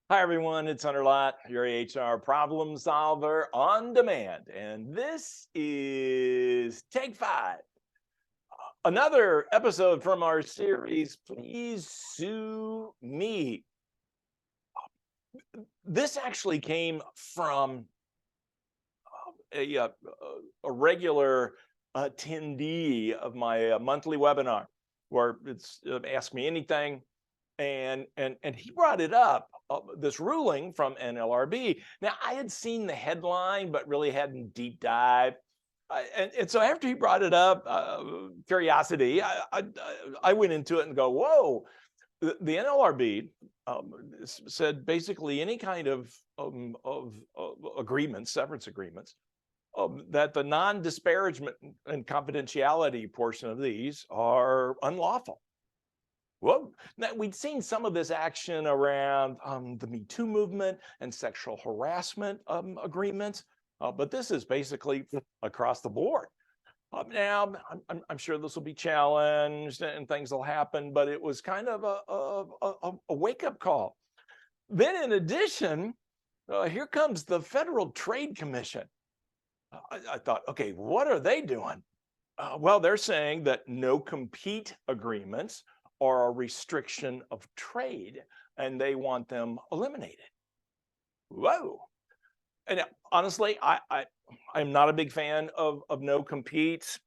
Hi, everyone. It's Hunter Lott, your HR problem solver on demand. And this is Take Five, another episode from our series, Please Sue Me. This actually came from a regular attendee of my monthly webinar where it's Ask Me Anything. And he brought it up, this ruling from NLRB. Now, I had seen the headline, but really hadn't deep dived. And so after he brought it up, curiosity, I went into it and go, whoa, the NLRB said basically any kind of agreements, severance agreements, that the non-disparagement and confidentiality portion of these are unlawful. Well, now we'd seen some of this action around the Me Too movement and sexual harassment agreements, but this is basically across the board. Now, I'm sure this will be challenged and things will happen, but it was kind of a wake-up call. Then, in addition, here comes the Federal Trade Commission. I thought, okay, what are they doing? Well, they're saying that no compete agreements are a restriction of trade, and they want them eliminated. Whoa. And honestly, I'm not a big fan of no competes.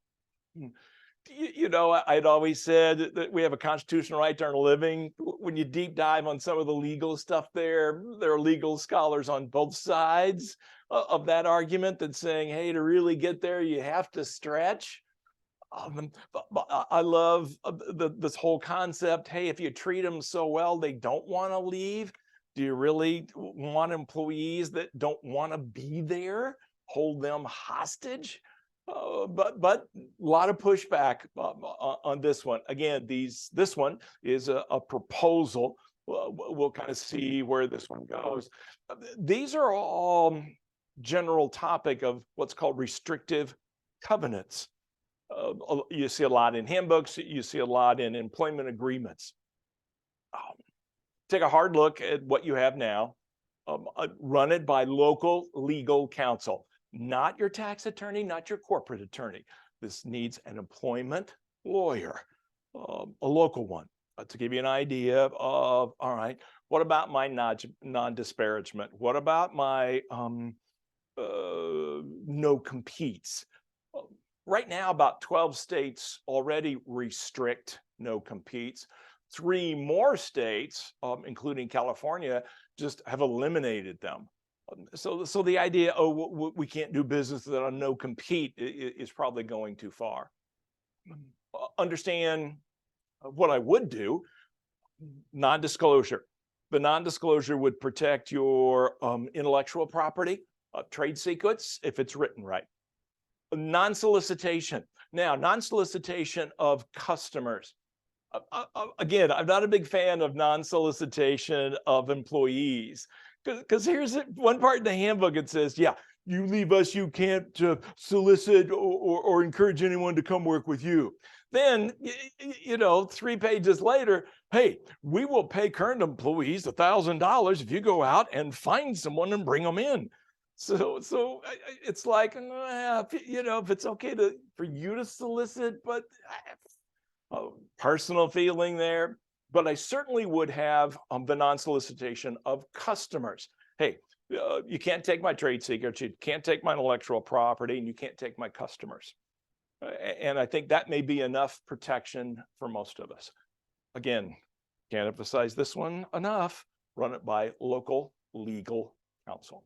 I'd always said that we have a constitutional right to earn a living. When you deep dive on some of the legal stuff there are legal scholars on both sides of that argument that's saying, hey, to really get there, you have to stretch. But I love this whole concept. Hey, if you treat them so well, they don't want to leave. Do you really want employees that don't want to be there? Hold them hostage? But a lot of pushback on this one. Again, this one is a proposal. We'll kind of see where this one goes. These are all general topic of what's called restrictive covenants. You see a lot in handbooks, you see a lot in employment agreements. Take a hard look at what you have now. Run it by local legal counsel, not your tax attorney, not your corporate attorney. This needs an employment lawyer, a local one, to give you an idea of, all right, what about my non-disparagement? What about my no competes? Right now, about 12 states already restrict no competes. 3 more states, including California, just have eliminated them. So the idea, we can't do business that on no compete is probably going too far. Understand what I would do, non-disclosure. The non-disclosure would protect your intellectual property, trade secrets, if it's written right. Non-solicitation. Now, non-solicitation of customers. Again, I'm not a big fan of non-solicitation of employees because here's one part in the handbook. It says, yeah, you leave us, you can't solicit or encourage anyone to come work with you. Then, 3 pages later, hey, we will pay current employees $1,000 if you go out and find someone and bring them in. So it's like, if it's okay for you to solicit, but personal feeling there. But I certainly would have the non-solicitation of customers. Hey, you can't take my trade secrets, you can't take my intellectual property, and you can't take my customers. And I think that may be enough protection for most of us. Again, can't emphasize this one enough. Run it by local legal counsel.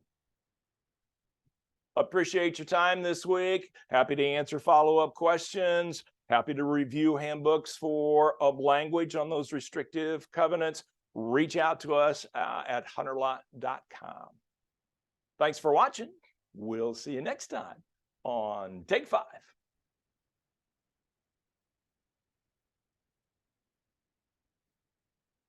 Appreciate your time this week. Happy to answer follow-up questions. Happy to review handbooks for language on those restrictive covenants. Reach out to us at hunterlott.com. Thanks for watching. We'll see you next time on Take 5.